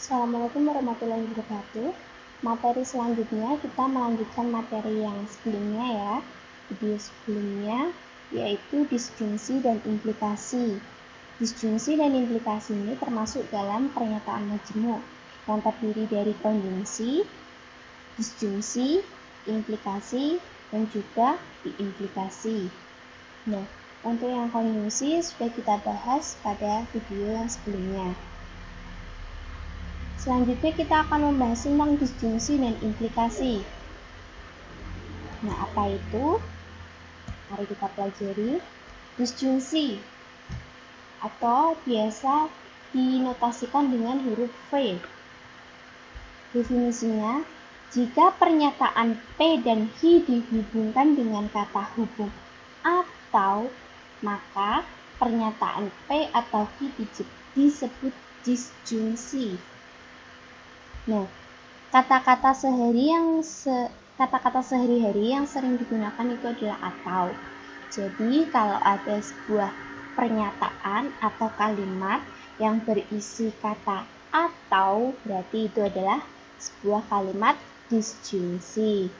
Assalamualaikum warahmatullahi wabarakatuh. Materi selanjutnya kita melanjutkan materi yang sebelumnya ya. Video sebelumnya yaitu disjungsi dan implikasi. Disjungsi dan implikasi ini termasuk dalam pernyataan majemuk yang terdiri dari konjungsi, disjungsi, implikasi, dan juga diimplikasi. Nah, untuk yang konjungsi sudah kita bahas pada video yang sebelumnya. Selanjutnya kita akan membahas tentang disjungsi dan implikasi. Nah, apa itu? Mari kita pelajari. Disjungsi atau biasa dinotasikan dengan huruf V. Definisinya, jika pernyataan P dan H dihubungkan dengan kata hubung atau, maka pernyataan P atau H disebut disjungsi. Nah, kata-kata sehari-hari yang sering digunakan itu adalah atau. Jadi, kalau ada sebuah pernyataan atau kalimat yang berisi kata atau, berarti itu adalah sebuah kalimat disjungsi.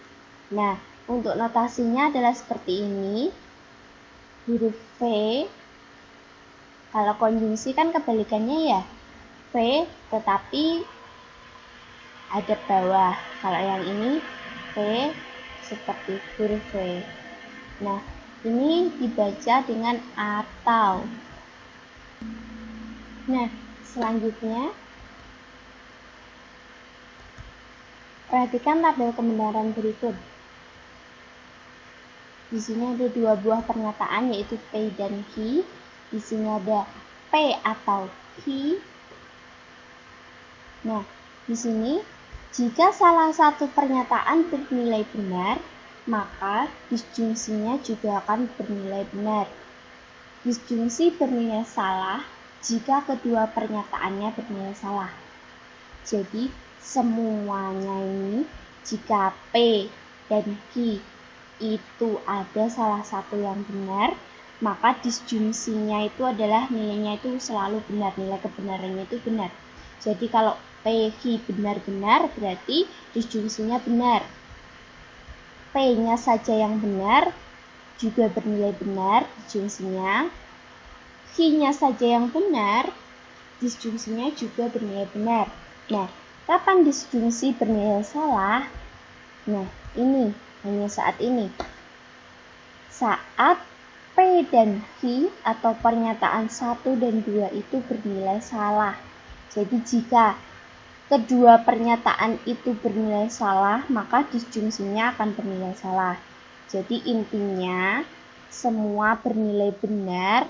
Nah, untuk notasinya adalah seperti ini. Huruf V, kalau konjungsi kan kebalikannya ya, V tetapi ada bawah. Kalau yang ini V seperti huruf V. Nah, ini dibaca dengan atau. Nah, selanjutnya perhatikan tabel kebenaran berikut. Di sini ada dua buah pernyataan yaitu P dan H. Di sini ada P atau H. Nah, di sini jika salah satu pernyataan bernilai benar, maka disjungsinya juga akan bernilai benar. Disjungsi bernilai salah jika kedua pernyataannya bernilai salah. Jadi, semuanya ini jika P dan Q itu ada salah satu yang benar, maka disjungsinya itu adalah nilainya itu selalu benar, nilai kebenarannya itu benar. Jadi kalau P-Q benar-benar berarti disjungsinya benar. P-nya saja yang benar juga bernilai benar disjungsinya. Q-nya saja yang benar, disjungsinya juga bernilai benar. Nah, kapan disjungsi bernilai salah? Nah, ini hanya saat ini. Saat P dan Q atau pernyataan 1 dan 2 itu bernilai salah. Jadi jika kedua pernyataan itu bernilai salah, maka disjungsinya akan bernilai salah. Jadi intinya semua bernilai benar.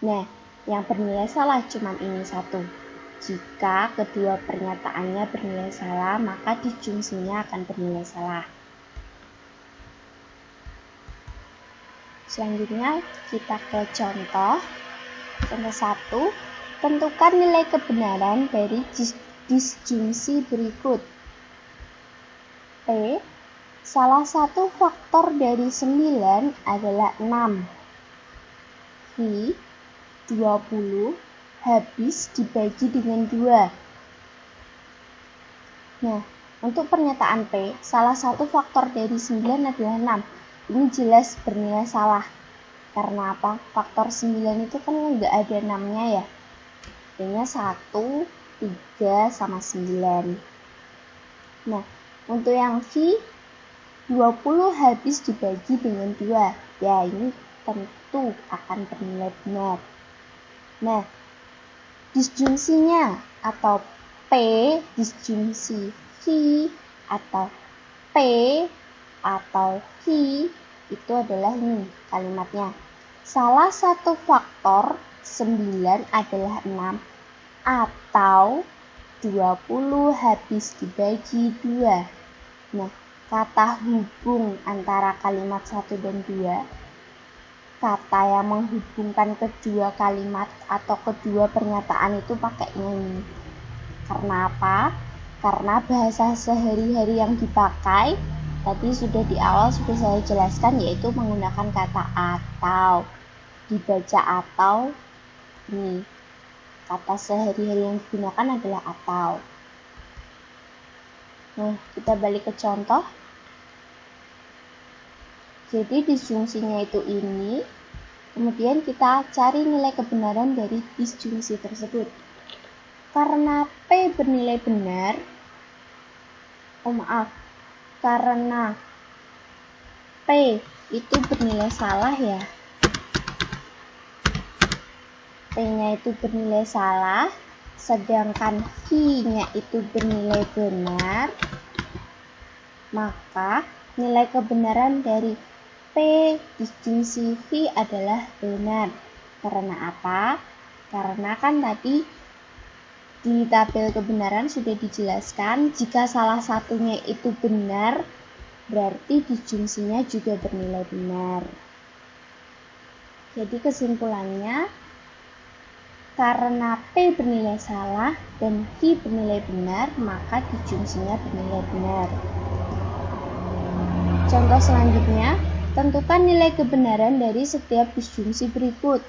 Nah, yang bernilai salah cuma ini satu. Jika kedua pernyataannya bernilai salah, maka disjungsinya akan bernilai salah. Selanjutnya kita ke contoh. Contoh 1. Tentukan nilai kebenaran dari disjungsi berikut. P. Salah satu faktor dari 9 adalah 6. Q. 20 habis dibagi dengan 2. Nah, untuk pernyataan P, salah satu faktor dari 9 adalah 6. Ini jelas bernilai salah. Karena apa? Faktor 9 itu kan nggak ada 6-nya ya. Artinya 1, 3, sama 9. Nah, untuk yang Q, 20 habis dibagi dengan 2. Ya, ini tentu akan bernilai benar. Nah, disjungsinya atau P disjungsi Q atau P atau Q itu adalah ini kalimatnya. Salah satu faktor 9 adalah 6 atau 20 habis dibagi 2. Nah, kata hubung antara kalimat 1 dan 2, kata yang menghubungkan kedua kalimat atau kedua pernyataan itu pakainya ini. Karena apa? Karena bahasa sehari-hari yang dipakai tadi sudah di awal sudah saya jelaskan, yaitu menggunakan kata atau. Dibaca atau ini kata sehari-hari yang digunakan adalah atau. Nah, kita balik ke contoh. Jadi disjungsinya itu ini, kemudian kita cari nilai kebenaran dari disjungsi tersebut. Karena P bernilai benar, karena P itu bernilai salah ya. P-nya itu bernilai salah, sedangkan V-nya itu bernilai benar, maka nilai kebenaran dari P disjungsi V adalah benar. Karena apa? Karena kan tadi di tabel kebenaran sudah dijelaskan, jika salah satunya itu benar, berarti disjungsinya juga bernilai benar. Jadi kesimpulannya, karena P bernilai salah dan V bernilai benar, maka disjungsinya bernilai benar. Contoh selanjutnya, tentukan nilai kebenaran dari setiap disjungsi berikut.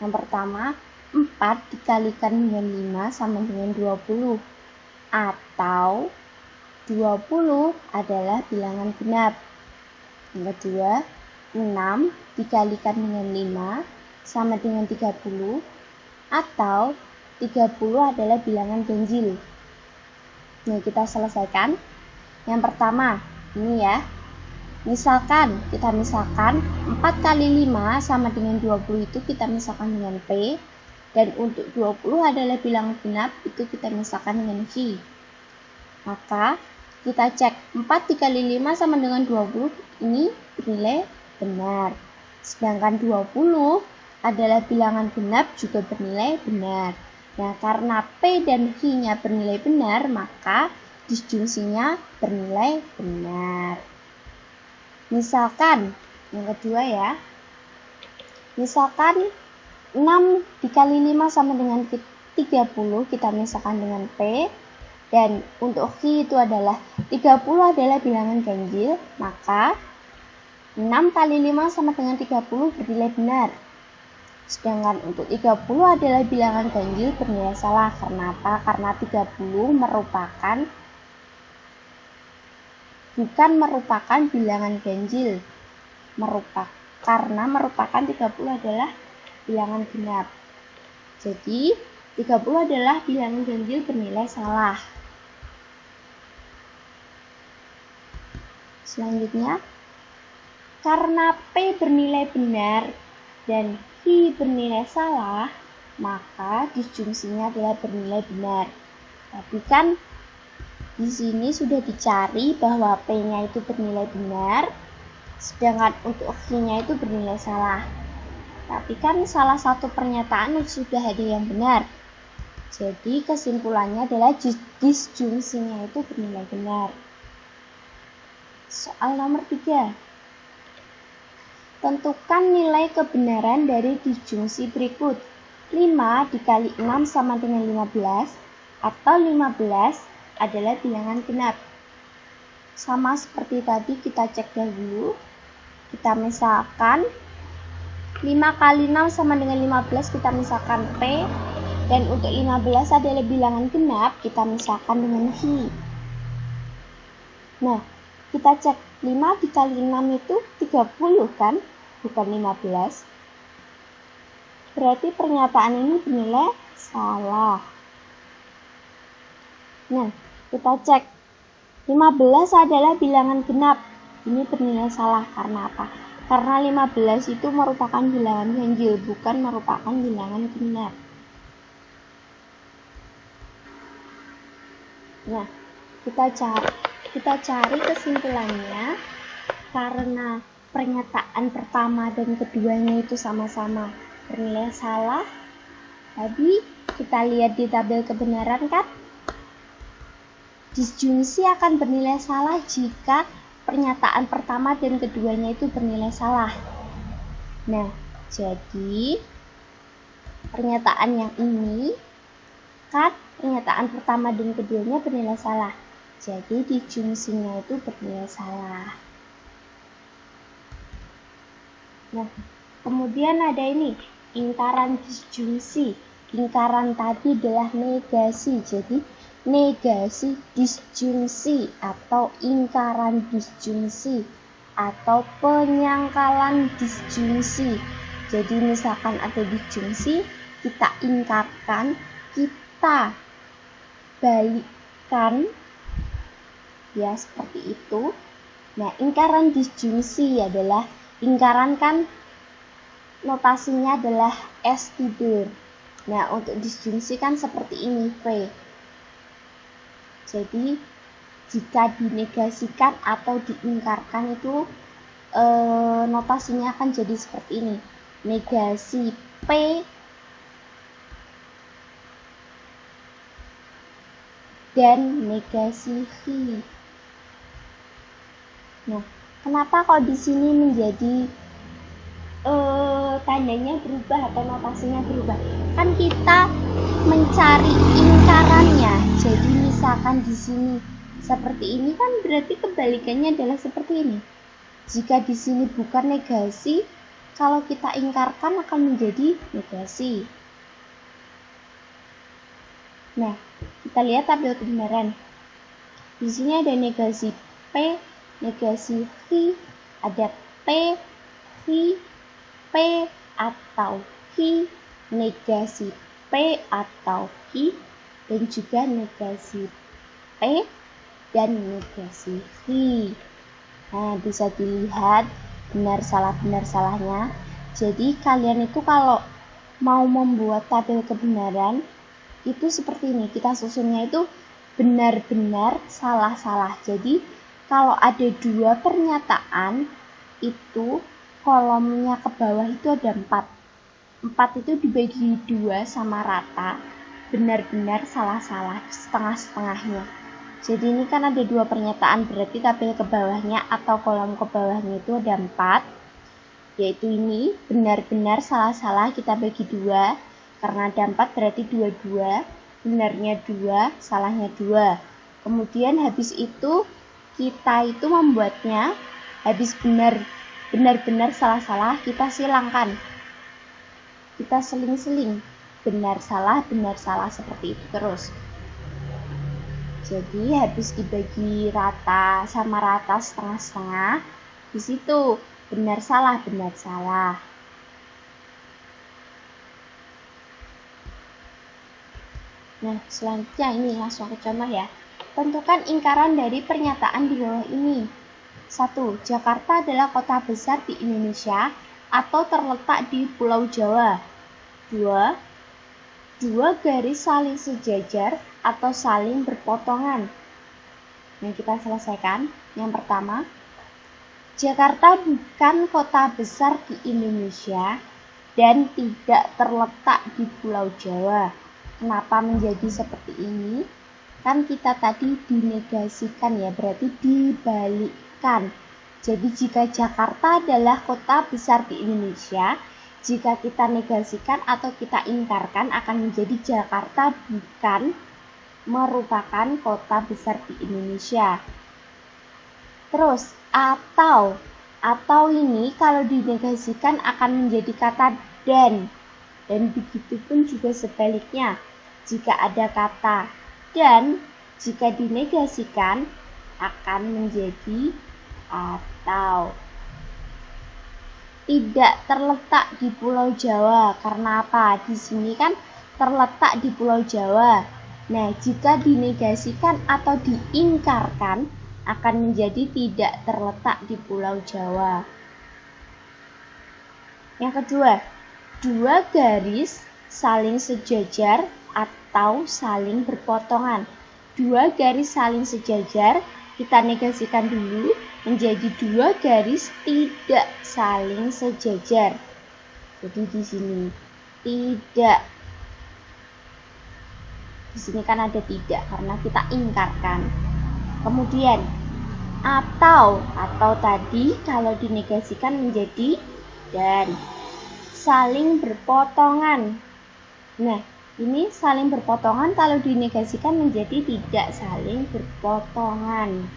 Yang pertama, 4 dikalikan dengan 5 sama dengan 20. Atau 20 adalah bilangan genap. Yang kedua, 6 dikalikan dengan 5 sama dengan 30. Atau 30 adalah bilangan ganjil. Nah, kita selesaikan. Yang pertama, ini ya. Kita misalkan 4 kali 5 sama dengan 20 itu kita misalkan dengan P. Dan untuk 20 adalah bilangan genap, itu kita misalkan dengan V. Maka kita cek 4 dikali 5 sama dengan 20, ini bernilai benar. Sedangkan 20 adalah bilangan genap juga bernilai benar. Nah, karena P dan V-nya bernilai benar, maka disjungsinya bernilai benar. Misalkan, yang kedua ya, misalkan 6 dikali 5 sama dengan 30, kita misalkan dengan P, dan untuk V itu adalah 30 adalah bilangan ganjil, maka 6 kali 5 sama dengan 30 bernilai benar. Sedangkan untuk 30 adalah bilangan ganjil bernilai salah. Karena apa? Karena 30 bukan merupakan bilangan ganjil. Karena merupakan 30 adalah bilangan genap. Jadi 30 adalah bilangan ganjil bernilai salah. Selanjutnya, karena P bernilai benar dan V bernilai salah, maka disjungsinya adalah bernilai benar. Tapi kan di sini sudah dicari bahwa P-nya itu bernilai benar, sedangkan untuk V-nya itu bernilai salah. Tapi kan salah satu pernyataan sudah ada yang benar. Jadi kesimpulannya adalah disjungsinya itu bernilai benar. Soal nomor 3. Tentukan nilai kebenaran dari disjungsi berikut. 5 dikali 6 sama dengan 15, atau 15 adalah bilangan genap. Sama seperti tadi, kita cek dahulu. Kita misalkan 5 kali 6 sama dengan 15, kita misalkan P. Dan untuk 15 adalah bilangan genap, kita misalkan dengan V. Nah, kita cek 5 dikali 6 itu 30 kan? Bukan 15. Berarti pernyataan ini bernilai salah. Nah, kita cek 15 adalah bilangan genap. Ini bernilai salah. Karena apa? Karena 15 itu merupakan bilangan ganjil, bukan merupakan bilangan genap. Nah, kita cari kesimpulannya. Karena pernyataan pertama dan keduanya itu sama-sama bernilai salah. Tadi kita lihat di tabel kebenaran kan, disjungsi akan bernilai salah jika pernyataan pertama dan keduanya itu bernilai salah. Nah, jadi pernyataan yang ini kan pernyataan pertama dan keduanya bernilai salah. Jadi disjungsinya itu bernilai salah. Nah, kemudian ada ini, ingkaran disjungsi. Lingkaran tadi adalah negasi, jadi negasi disjungsi atau ingkaran disjungsi atau penyangkalan disjungsi. Jadi misalkan ada disjungsi, kita ingkarkan, kita balikkan, ya seperti itu. Nah, ingkaran disjungsi adalah ingkaran kan notasinya adalah S tidur. Nah, untuk disjungsi kan seperti ini, V. Jadi, jika dinegasikan atau diingkarkan itu notasinya akan jadi seperti ini. Negasi P dan negasi V. Nah, kenapa kalau di sini menjadi tandanya berubah atau notasinya berubah? Kan kita mencari ingkarannya. Jadi misalkan di sini seperti ini kan berarti kebalikannya adalah seperti ini. Jika di sini bukan negasi, kalau kita ingkarkan akan menjadi negasi. Nah, kita lihat tabel kebenaran. Di sini ada negasi P, negasi V, ada P, V, P atau V, negasi P atau V, dan juga negasi P dan negasi V. Nah, bisa dilihat benar salahnya. Jadi kalian itu kalau mau membuat tabel kebenaran itu seperti ini, kita susunnya itu benar-benar salah-salah. Jadi kalau ada dua pernyataan itu kolomnya ke bawah itu ada 4 itu dibagi 2 sama rata, benar-benar salah-salah, setengah-setengahnya. Jadi ini kan ada dua pernyataan, berarti tabel ke bawahnya atau kolom ke bawahnya itu ada 4, yaitu ini benar-benar salah-salah kita bagi 2, karena ada 4 berarti 2, benarnya 2, salahnya 2. Kemudian habis itu kita itu membuatnya habis benar-benar salah-salah, kita silangkan, kita seling-seling, benar salah seperti itu terus. Jadi habis dibagi rata sama rata setengah-setengah, di situ benar salah. Nah, selanjutnya ini langsung ke contoh ya. Tentukan ingkaran dari pernyataan di bawah ini. 1. Jakarta adalah kota besar di Indonesia atau terletak di Pulau Jawa. 2. Dua garis saling sejajar atau saling berpotongan. Nah, kita selesaikan. Yang pertama, Jakarta bukan kota besar di Indonesia dan tidak terletak di Pulau Jawa. Kenapa menjadi seperti ini? Kan kita tadi dinegasikan ya, berarti dibalikkan. Jadi jika Jakarta adalah kota besar di Indonesia, jika kita negasikan atau kita ingkarkan akan menjadi Jakarta bukan merupakan kota besar di Indonesia. Terus atau ini kalau dinegasikan akan menjadi kata dan begitu pun juga sebaliknya. Jika ada kata dan, jika dinegasikan akan menjadi atau. Tidak terletak di Pulau Jawa. Karena apa? Di sini kan terletak di Pulau Jawa. Nah, jika dinegasikan atau diingkarkan akan menjadi tidak terletak di Pulau Jawa. Yang kedua, dua garis saling sejajar atau saling berpotongan. Dua garis saling sejajar kita negasikan dulu menjadi dua garis tidak saling sejajar. Jadi di sini tidak. Di sini kan ada tidak karena kita ingkarkan. Kemudian atau tadi kalau dinegasikan menjadi dan. Saling berpotongan. Nah, ini saling berpotongan kalau dinegasikan menjadi tidak saling berpotongan.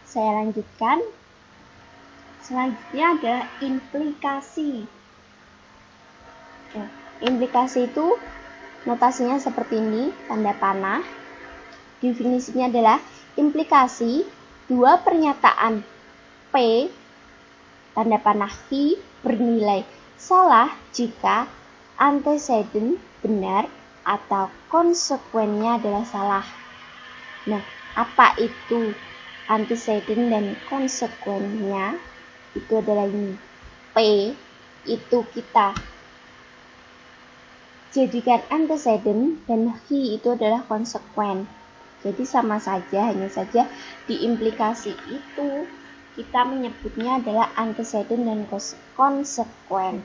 Saya lanjutkan. Selanjutnya ada implikasi. Nah, implikasi itu notasinya seperti ini, tanda panah. Definisinya adalah implikasi dua pernyataan P, tanda panah V, bernilai salah jika antecedent benar atau konsekuennya adalah salah. Nah, apa itu antecedent dan konsekuennya? Itu adalah ini. P itu kita jadikan antecedent dan V itu adalah konsekuen. Jadi sama saja, hanya saja di implikasi itu kita menyebutnya adalah antecedent dan konsekuen.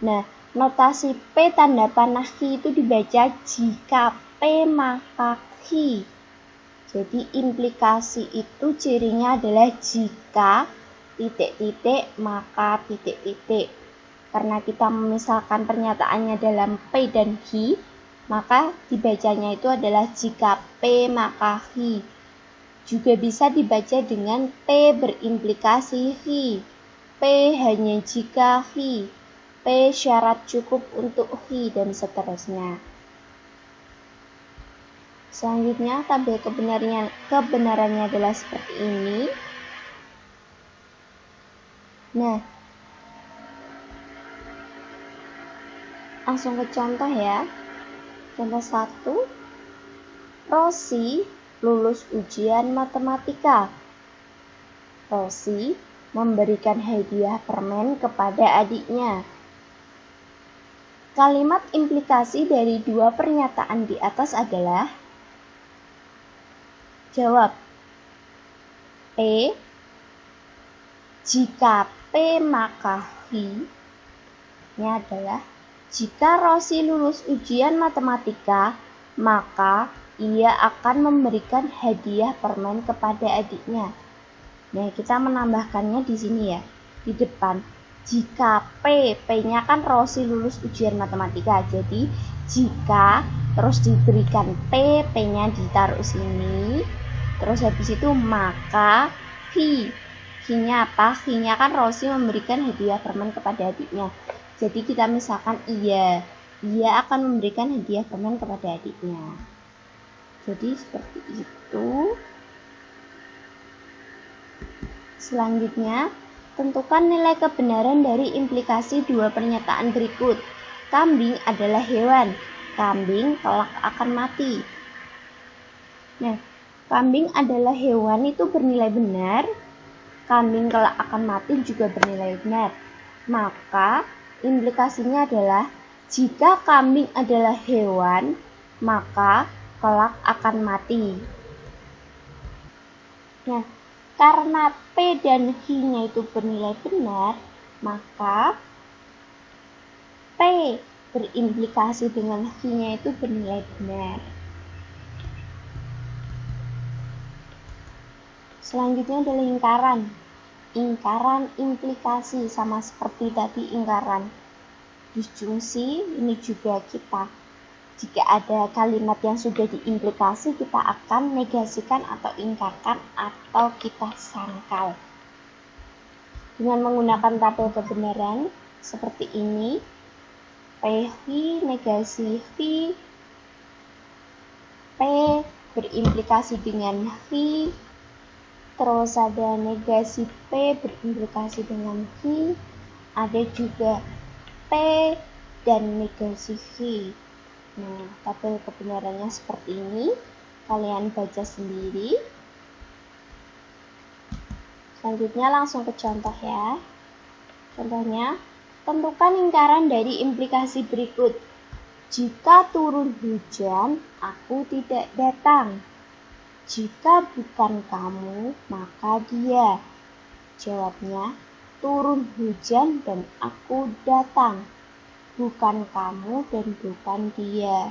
Nah, notasi P tanda panah V itu dibaca jika P maka V. Jadi implikasi itu cirinya adalah jika titik-titik maka titik-titik. Karena kita memisalkan pernyataannya dalam P dan V, maka dibacanya itu adalah jika P maka V. Juga bisa dibaca dengan P berimplikasi V. P hanya jika V. P syarat cukup untuk V dan seterusnya. Selanjutnya tabel kebenarannya adalah seperti ini. Nah, langsung ke contoh ya. Contoh 1. Rosi lulus ujian matematika. Rosi memberikan hadiah permen kepada adiknya. Kalimat implikasi dari dua pernyataan di atas adalah: jawab. P. Jika P maka V. Ini adalah jika Rosi lulus ujian matematika, maka ia akan memberikan hadiah permen kepada adiknya. Nah, kita menambahkannya di sini ya, di depan. Jika P-nya kan Rosi lulus ujian matematika. Jadi, jika terus diberikan P-nya ditaruh sini. Terus habis itu maka V-nya apa? V-nya kan Rosi memberikan hadiah permen kepada adiknya. Jadi kita misalkan ia akan memberikan hadiah permen kepada adiknya. Jadi seperti itu. Selanjutnya, tentukan nilai kebenaran dari implikasi dua pernyataan berikut. Kambing adalah hewan. Kambing kelak akan mati. Nah, kambing adalah hewan itu bernilai benar. Kambing kelak akan mati juga bernilai benar. Maka implikasinya adalah jika kambing adalah hewan, maka kelak akan mati. Nah, karena P dan V-nya itu bernilai benar, maka P berimplikasi dengan V-nya itu bernilai benar. Selanjutnya adalah lingkaran. Lingkaran implikasi sama seperti tadi lingkaran disjungsi. Ini juga kita, jika ada kalimat yang sudah diimplikasi, kita akan negasikan atau ingkarkan atau kita sangkal dengan menggunakan tabel kebenaran seperti ini. PV negasi V, P berimplikasi dengan V, terus ada negasi P berimplikasi dengan V, ada juga P dan negasi V. Nah, tabel kebenarannya seperti ini. Kalian baca sendiri. Selanjutnya langsung ke contoh ya. Contohnya, tentukan lingkaran dari implikasi berikut. Jika turun hujan, aku tidak datang. Jika bukan kamu, maka dia. Jawabnya, turun hujan dan aku datang. Bukan kamu dan bukan dia.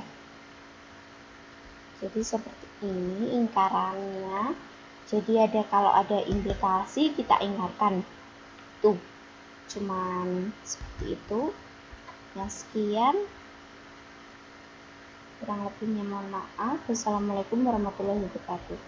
Jadi seperti ini ingkarannya. Jadi kalau ada implikasi kita ingkarkan. Tuh, cuman seperti itu. Ya, sekian. Kurang lebihnya mohon maaf. Wassalamualaikum warahmatullahi wabarakatuh.